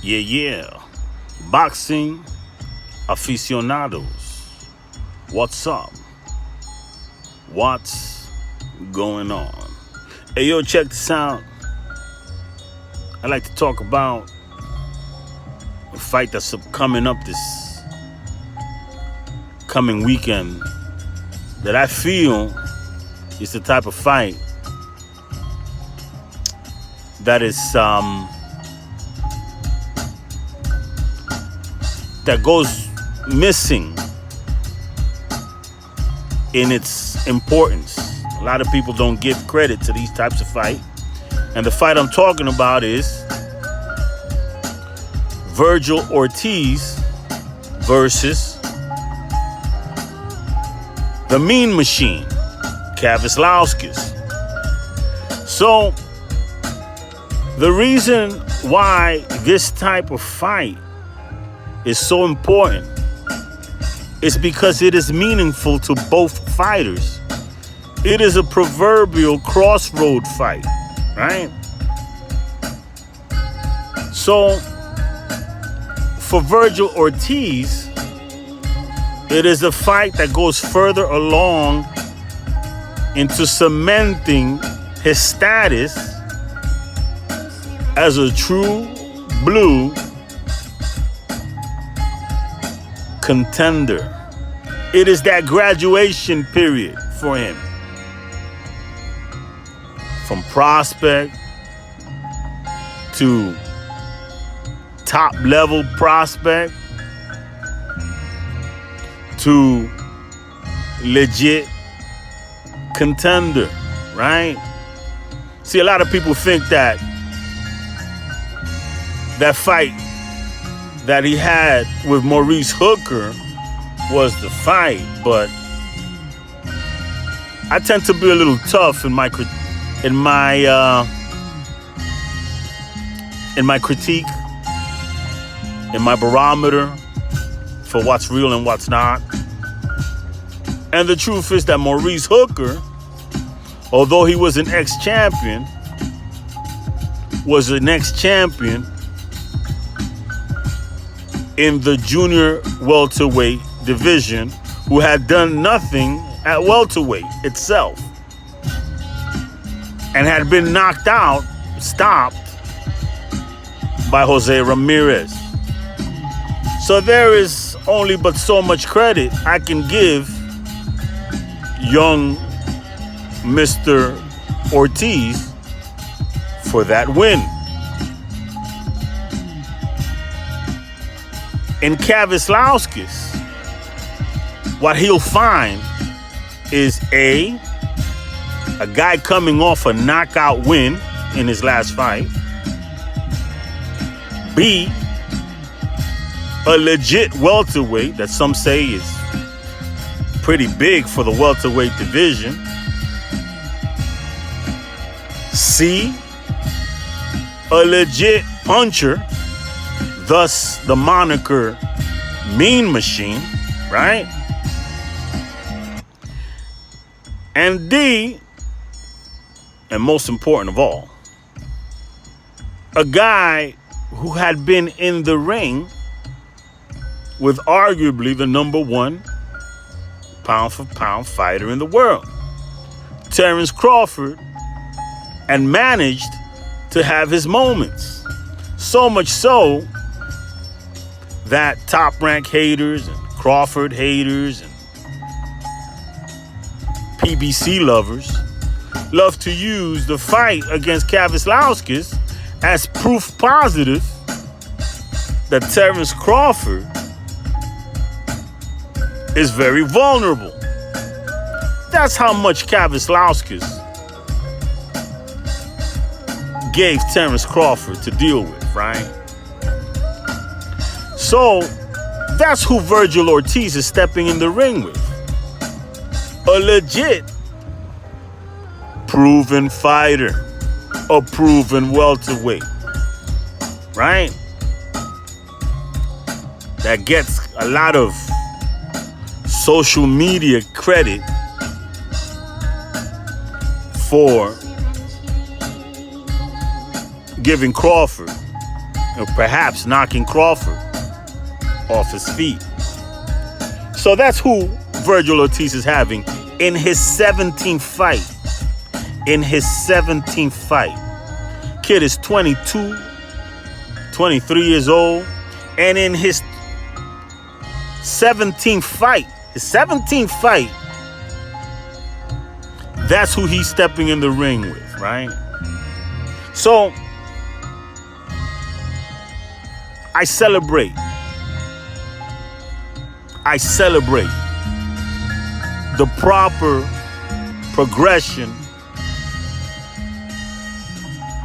Yeah. Boxing aficionados. What's up? What's going on? Hey, yo, check this out. I like to talk about a fight that's coming up this coming weekend that I feel is the type of fight that is that goes missing in its importance. A lot of people don't give credit to these types of fights. And the fight I'm talking about is Vergil Ortiz versus the Mean Machine, Kavislauskas. So the reason why this type of fight is so important is because it is meaningful to both fighters. It is a proverbial crossroad fight, right? So for Vergil Ortiz, it is a fight that goes further along into cementing his status as a true blue contender. It is that graduation period for him. From prospect to top level prospect to legit contender, right? See, a lot of people think that fight that he had with Maurice Hooker was the fight, but I tend to be a little tough in my critique, in my barometer for what's real and what's not. And the truth is that Maurice Hooker, although he was an ex-champion, was an ex-champion in the junior welterweight division who had done nothing at welterweight itself and had been knocked out, stopped by Jose Ramirez. So there is only but so much credit I can give young Mr. Ortiz for that win. In Kavislauskas, what he'll find is a guy coming off a knockout win in his last fight. B, a legit welterweight that some say is pretty big for the welterweight division. C, a legit puncher, thus the moniker Mean Machine, right? And D, and most important of all, a guy who had been in the ring with arguably the number one pound-for-pound fighter in the world, Terence Crawford, and managed to have his moments. So much so that top-rank haters and Crawford haters and PBC lovers love to use the fight against Kavislauskas as proof positive that Terence Crawford is very vulnerable. That's how much Kavislauskas gave Terence Crawford to deal with, right? So that's who Vergil Ortiz is stepping in the ring with. A legit proven fighter, a proven welterweight, right? That gets a lot of social media credit for giving Crawford or perhaps knocking Crawford off his feet. So that's who Vergil Ortiz is having in his 17th fight. In his 17th fight. Kid is 22, 23 years old, and in his 17th fight, that's who he's stepping in the ring with, right? So I celebrate the proper progression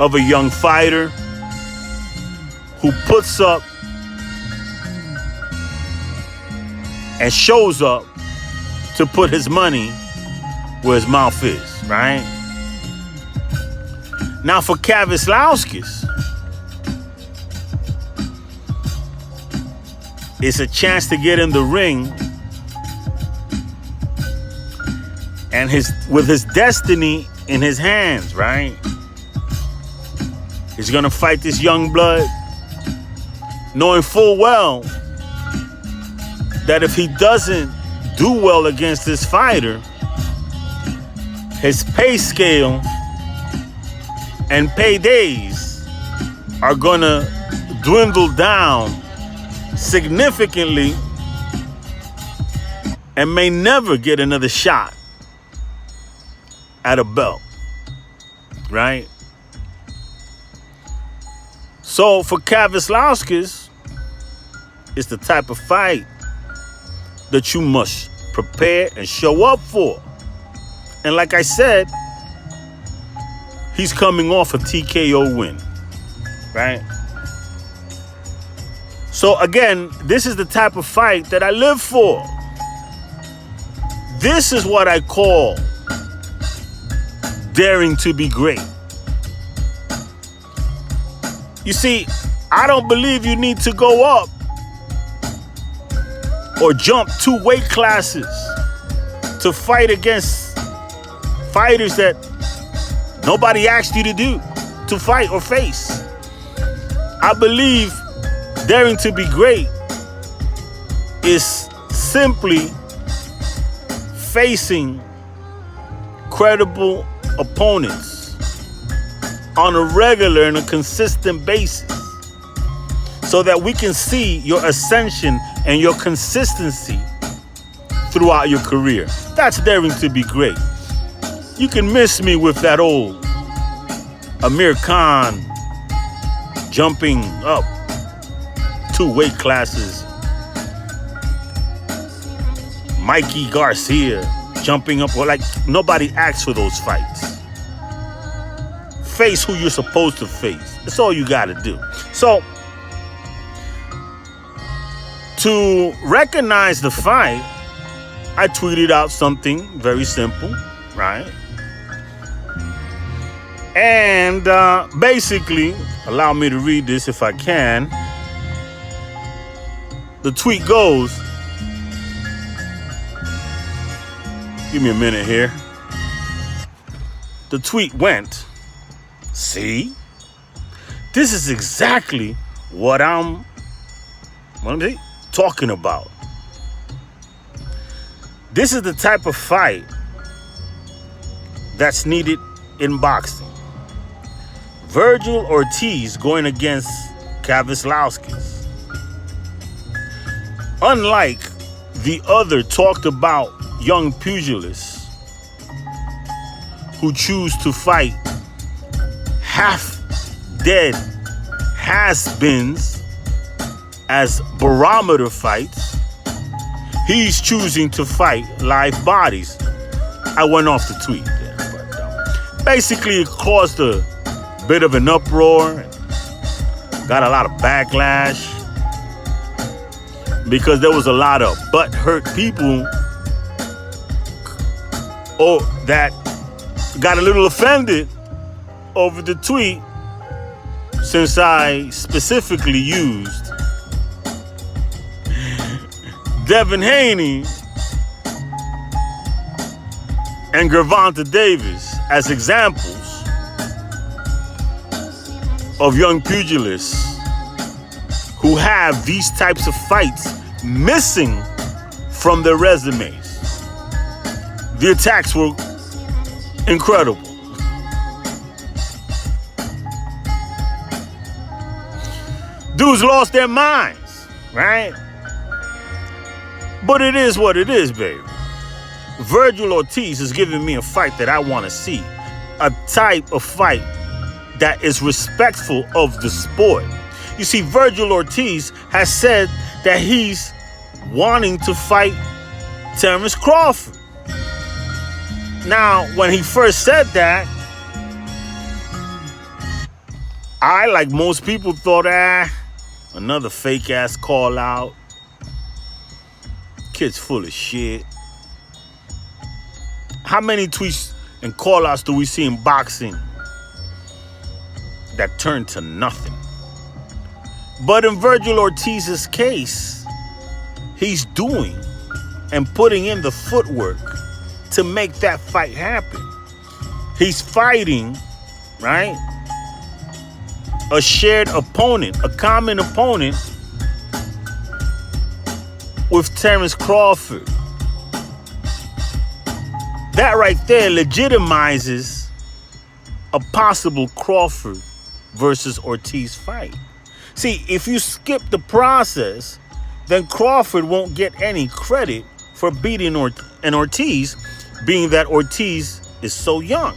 of a young fighter who puts up and shows up to put his money where his mouth is, right? Now for Kavislauskas, it's a chance to get in the ring and with his destiny in his hands, right? He's gonna fight this young blood, knowing full well that if he doesn't do well against this fighter, his pay scale and paydays are gonna dwindle down significantly and may never get another shot at a belt, right? So for Kavislauskas, it's the type of fight that you must prepare and show up for. And like I said, he's coming off a TKO win, right? So again, this is the type of fight that I live for. This is what I call daring to be great. You see, I don't believe you need to go up or jump 2 weight classes to fight against fighters that nobody asked you to fight or face. I believe daring to be great is simply facing credible opponents on a regular and a consistent basis so that we can see your ascension and your consistency throughout your career. That's daring to be great. You can miss me with that old Amir Khan jumping up 2 weight classes, Mikey Garcia jumping up. Well, like, nobody asks for those fights. Face who you're supposed to face. That's all you got to do. So, to recognize the fight, I tweeted out something very simple, right? And basically, allow me to read this if I can. The tweet goes, give me a minute here. The tweet went, see, this is exactly what I'm talking about. This is the type of fight that's needed in boxing. Vergil Ortiz going against Kavislauskas. Unlike the other talked about young pugilists who choose to fight half-dead has-beens as barometer fights, he's choosing to fight live bodies. I went off the tweet there, but basically it caused a bit of an uproar, got a lot of backlash because there was a lot of butt-hurt people that got a little offended over the tweet since I specifically used Devin Haney and Gervonta Davis as examples of young pugilists who have these types of fights missing from their resumes. The attacks were incredible. Dudes lost their minds, right? But it is what it is, baby. Vergil Ortiz is giving me a fight that I want to see. A type of fight that is respectful of the sport. You see, Vergil Ortiz has said that he's wanting to fight Terence Crawford. Now, when he first said that, I, like most people, thought, another fake-ass call-out. Kid's full of shit. How many tweets and call-outs do we see in boxing that turn to nothing? But in Vergil Ortiz's case, he's doing and putting in the footwork to make that fight happen. He's fighting, right, a shared opponent, a common opponent with Terence Crawford. That right there legitimizes a possible Crawford versus Ortiz fight. See, if you skip the process, then Crawford won't get any credit for beating Ortiz, being that Ortiz is so young.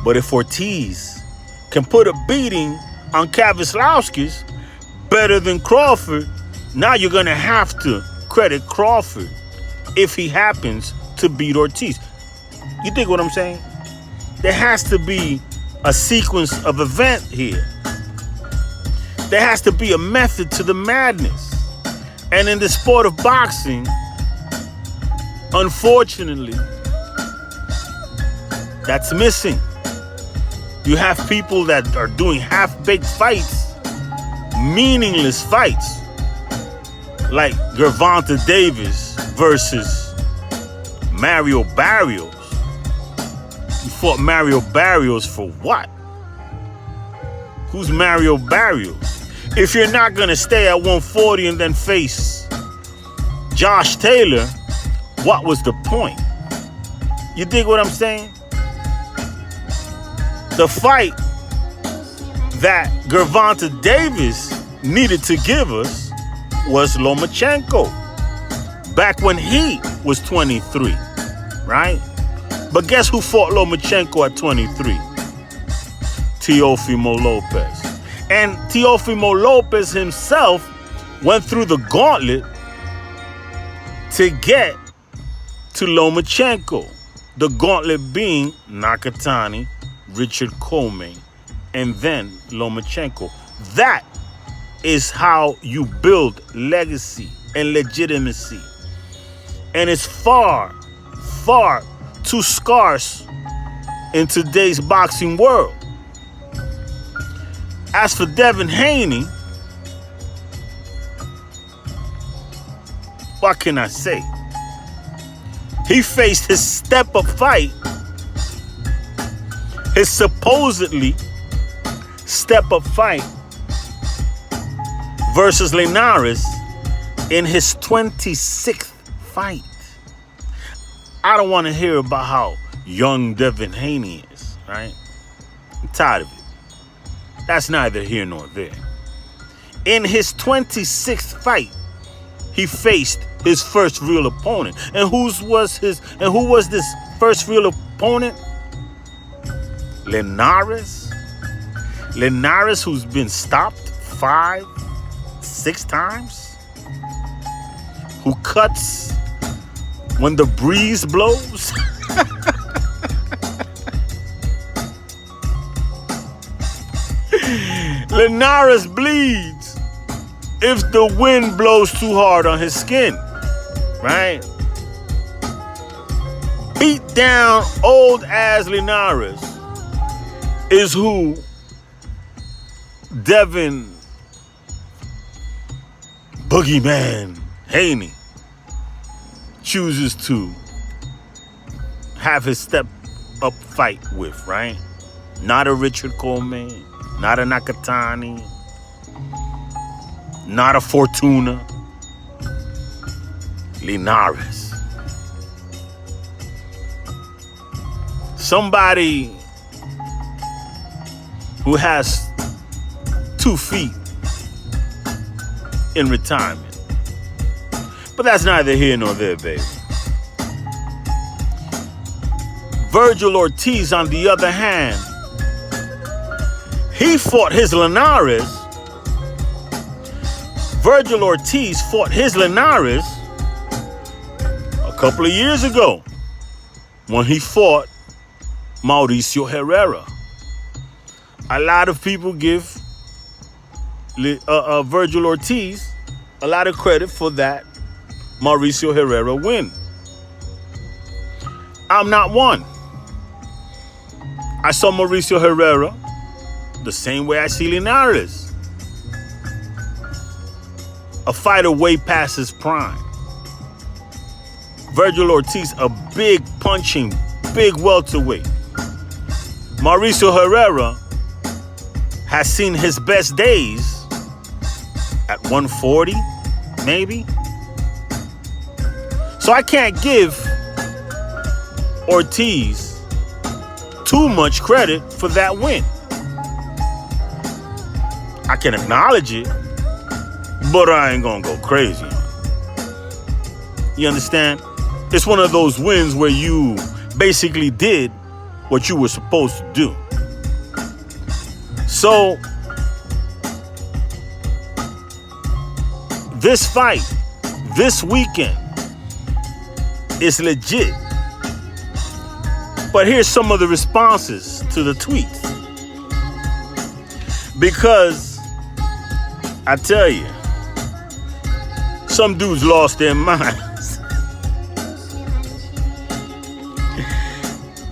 But if Ortiz can put a beating on Kavislauskas better than Crawford, now you're going to have to credit Crawford if he happens to beat Ortiz. You dig what I'm saying? There has to be a sequence of event here. There has to be a method to the madness. And in the sport of boxing, unfortunately, that's missing. You have people that are doing half-baked fights, meaningless fights, like Gervonta Davis versus Mario Barrios. You fought Mario Barrios for what? Who's Mario Barrios? If you're not going to stay at 140 and then face Josh Taylor, what was the point? You dig what I'm saying? The fight that Gervonta Davis needed to give us was Lomachenko back when he was 23, right? But guess who fought Lomachenko at 23? Teofimo Lopez. And Teofimo Lopez himself went through the gauntlet to get to Lomachenko. The gauntlet being Nakatani, Richard Coleman, and then Lomachenko. That is how you build legacy and legitimacy. And it's far, far too scarce in today's boxing world. As for Devin Haney, what can I say? He faced his step-up fight, his supposedly step-up fight versus Linares in his 26th fight. I don't want to hear about how young Devin Haney is, right? I'm tired of it. That's neither here nor there. In his 26th fight, he faced his first real opponent. And who was this first real opponent? Linares. Linares, who's been stopped 5, 6 times. Who cuts when the breeze blows. Linares bleeds if the wind blows too hard on his skin, right? Beat down old as Linares is who Devin Boogeyman Haney chooses to have his step-up fight with, right? Not a Richard Coleman, not a Nakatani, not a Fortuna. Linares. Somebody who has 2 feet in retirement. But that's neither here nor there, baby. Vergil Ortiz, on the other hand, he fought his Linares. Vergil Ortiz fought his Linares a couple of years ago when he fought Mauricio Herrera. A lot of people give Vergil Ortiz a lot of credit for that Mauricio Herrera win. I'm not one. I saw Mauricio Herrera the same way I see Linares. A fighter way past his prime. Vergil Ortiz, a big punching, big welterweight. Mauricio Herrera has seen his best days at 140, maybe. So I can't give Ortiz too much credit for that win. I can acknowledge it, but I ain't gonna go crazy. You understand? It's one of those wins where you basically did what you were supposed to do. So, this fight, this weekend, is legit. But here's some of the responses to the tweets. Because, I tell you, some dudes lost their minds.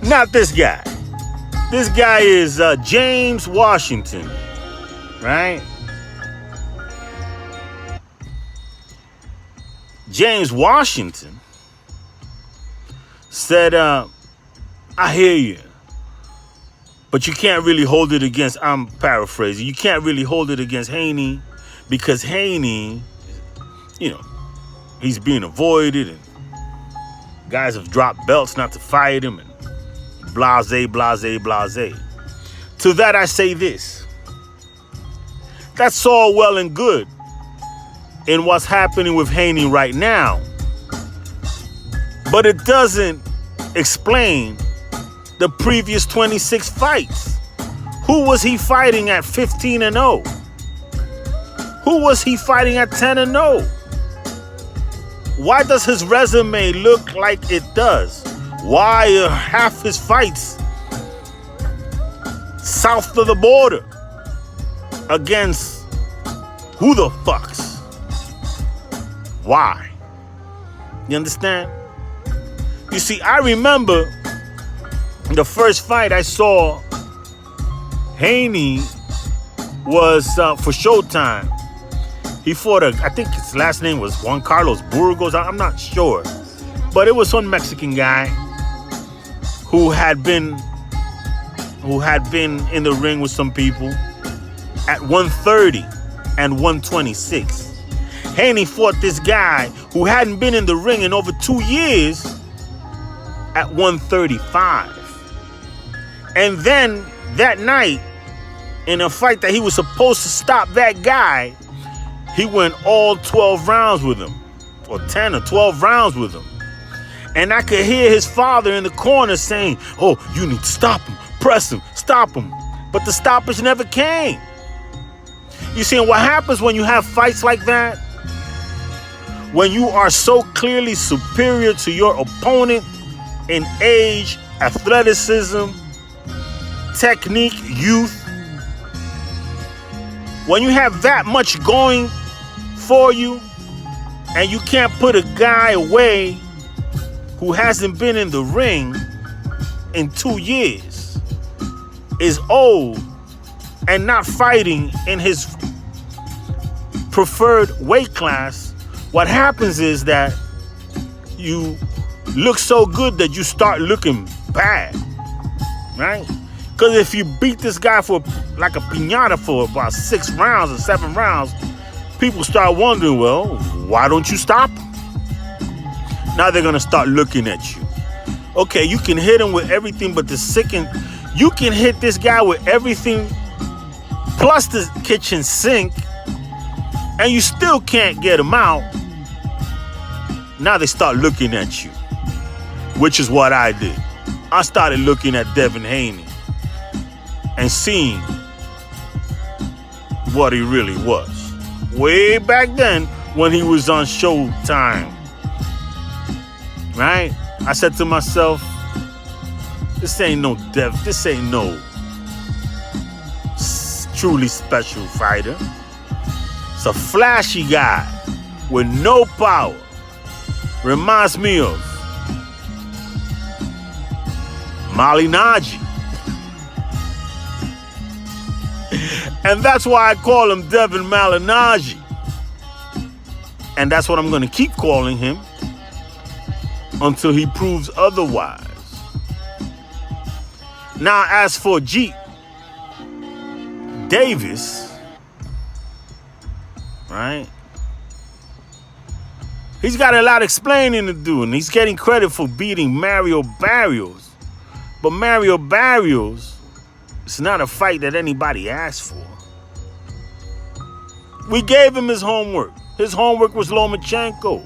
Not this guy. This guy is James Washington, right? James Washington said, I hear you, but you can't really hold it against, I'm paraphrasing, you can't really hold it against Haney because Haney, you know, he's being avoided and guys have dropped belts not to fight him and blase, blase, blase. To that I say this. That's all well and good in what's happening with Haney right now. But it doesn't explain the previous 26 fights. Who was he fighting at 15-0? Who was he fighting at 10-0? Why does his resume look like it does? Why are half his fights south of the border against who the fucks? Why? You understand? You see, I remember the first fight I saw Haney was for Showtime. He fought I think his last name was Juan Carlos Burgos. I'm not sure. But it was some Mexican guy who had been in the ring with some people at 130 and 126. Haney fought this guy who hadn't been in the ring in over 2 years at 135. And then that night, in a fight that he was supposed to stop that guy, he went all 12 rounds with him, or 10 or 12 rounds with him. And I could hear his father in the corner saying, oh, you need to stop him, press him, stop him. But the stoppage never came. You see, and what happens when you have fights like that? When you are so clearly superior to your opponent in age, athleticism, technique, youth, when you have that much going for you and you can't put a guy away who hasn't been in the ring in 2 years, is old, and not fighting in his preferred weight class, what happens is that you look so good that you start looking bad, right? Because if you beat this guy for like a piñata for about 6 rounds or 7 rounds, people start wondering, well, why don't you stop? Now they're going to start looking at you. Okay, you can hit him with everything but the second. You can hit this guy with everything plus the kitchen sink, and you still can't get him out. Now they start looking at you, which is what I did. I started looking at Devin Haney and seeing what he really was. Way back then when he was on Showtime, right? I said to myself, this ain't no truly special fighter. It's a flashy guy with no power. Reminds me of Malignaggi. And that's why I call him Devin Malignaggi. And that's what I'm going to keep calling him until he proves otherwise. Now, as for Jeep Davis, right? He's got a lot of explaining to do, and he's getting credit for beating Mario Barrios. But Mario Barrios, it's not a fight that anybody asked for. We gave him his homework. His homework was Lomachenko.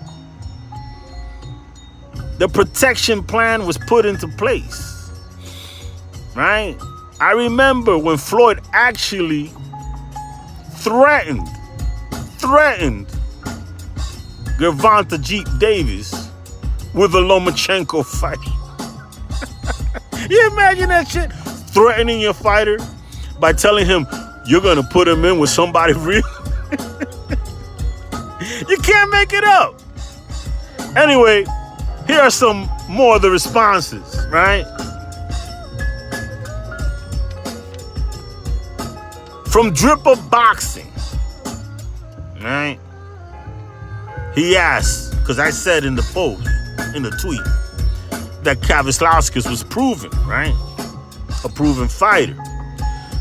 The protection plan was put into place, right? I remember when Floyd actually threatened Gervonta Jeep Davis with a Lomachenko fight. You imagine that shit? Threatening your fighter by telling him you're going to put him in with somebody real? You can't make it up. Anyway, here are some more of the responses, right? From Dripper Boxing, right? He asked, because I said in the post, in the tweet, that Kavislauskas was proven, right? A proven fighter.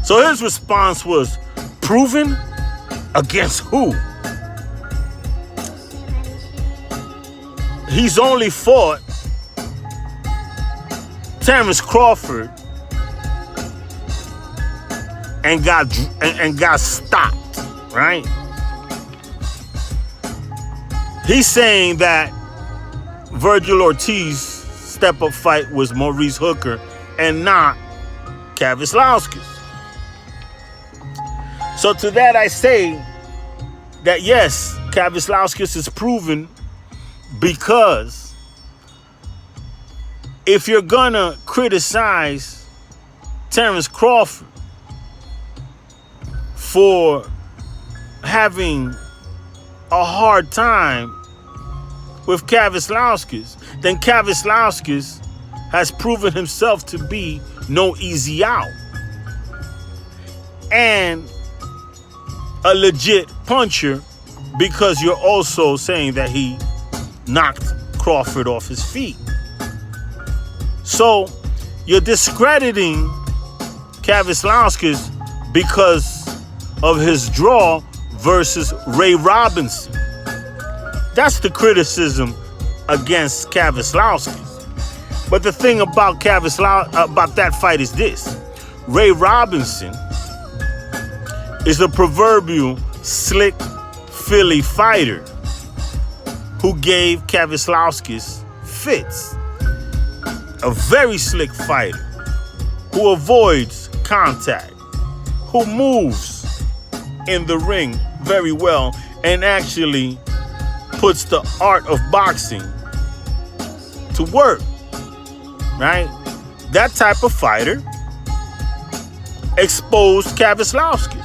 So his response was, proven? Against who? He's only fought Terence Crawford and got stopped, right? He's saying that Vergil Ortiz step-up fight was Maurice Hooker and not Kavislauskas. So to that I say that yes, Kavislauskas is proven, because if you're gonna criticize Terence Crawford for having a hard time with Kavislauskas, then Kavislauskas has proven himself to be no easy out and a legit puncher, because you're also saying that he knocked Crawford off his feet. So you're discrediting Kavislauskas because of his draw versus Ray Robinson. That's the criticism against Kavislauskas. But the thing about about that fight is this: Ray Robinson is the proverbial slick Philly fighter who gave Kavislauskas fits. A very slick fighter who avoids contact, who moves in the ring very well, and actually puts the art of boxing to work, right? That type of fighter exposed Kavislauskas.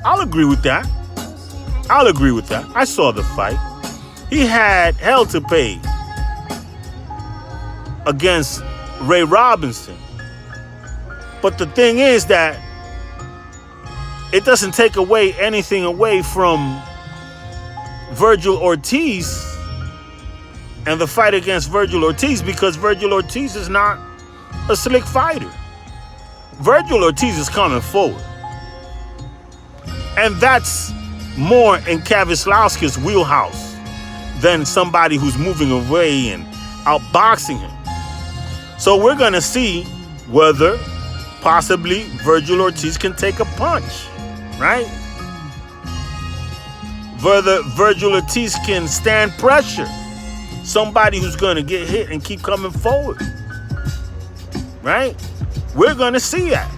I'll agree with that. I saw the fight. He had hell to pay against Ray Robinson. But the thing is that it doesn't take anything away from Vergil Ortiz and the fight against Vergil Ortiz, because Vergil Ortiz is not a slick fighter. Vergil Ortiz is coming forward. And that's more in Kavislauskas' wheelhouse than somebody who's moving away and outboxing him. So we're going to see whether possibly Vergil Ortiz can take a punch, right? Whether Vergil Ortiz can stand pressure. Somebody who's going to get hit and keep coming forward, right? We're going to see that.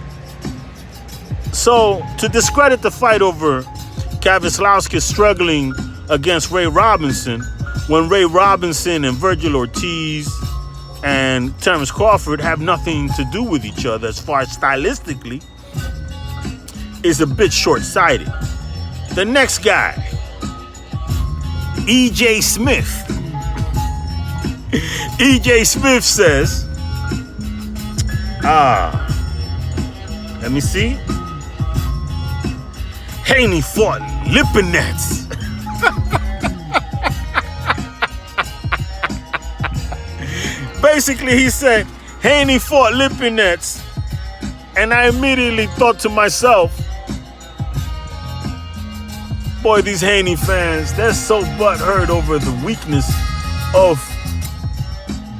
So to discredit the fight over Kavislauskas struggling against Ray Robinson, when Ray Robinson and Vergil Ortiz and Terence Crawford have nothing to do with each other as far as stylistically, is a bit short-sighted. The next guy, E.J. Smith. E.J. Smith says, let me see. Haney fought Lipinets. Basically, he said, Haney fought Lipinets, and I immediately thought to myself, boy, these Haney fans, they're so butthurt over the weakness of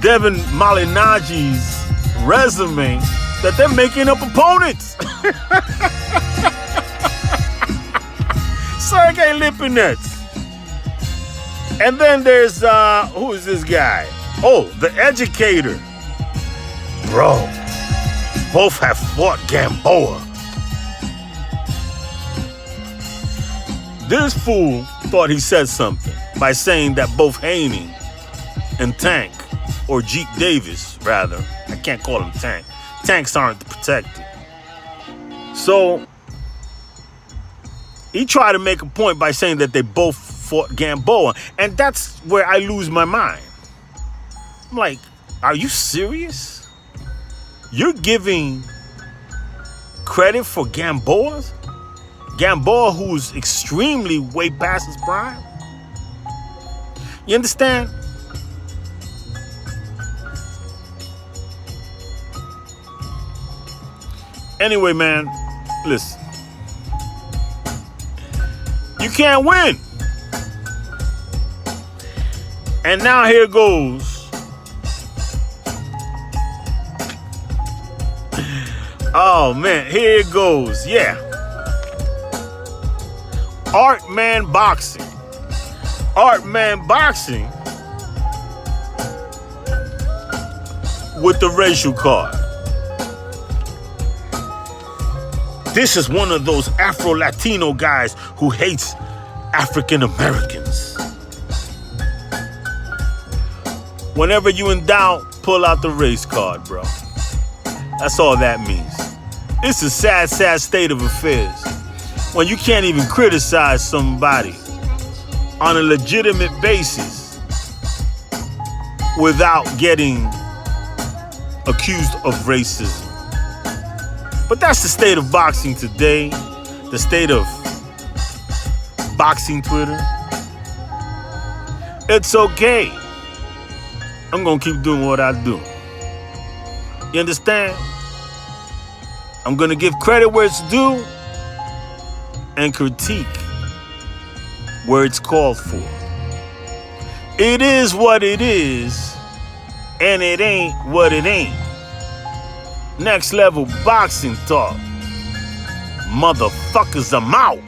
Devin Malinagi's resume that they're making up opponents. Sergey Lipinets. And then there's, who is this guy? Oh, the Educator. Bro, both have fought Gamboa. This fool thought he said something by saying that both Haney and Tank, or Jeep Davis, rather. I can't call him Tank. Tanks aren't protected. So he tried to make a point by saying that they both fought Gamboa. And that's where I lose my mind. I'm like, are you serious? You're giving credit for Gamboa? Gamboa, who's extremely way past his prime? You understand? Anyway, man, listen. You can't win. And now here goes. Oh, man, here it goes. Yeah. Art Man Boxing. Art Man Boxing with the racial card. This is one of those Afro-Latino guys who hates African Americans. Whenever you in doubt, pull out the race card, bro. That's all that means. It's a sad, sad state of affairs when you can't even criticize somebody on a legitimate basis without getting accused of racism. But that's the state of boxing today, the state of boxing Twitter. It's okay. I'm gonna keep doing what I do. You understand? I'm gonna give credit where it's due and critique where it's called for. It is what it is, and it ain't what it ain't. Next level boxing talk. Motherfuckers, I'm out.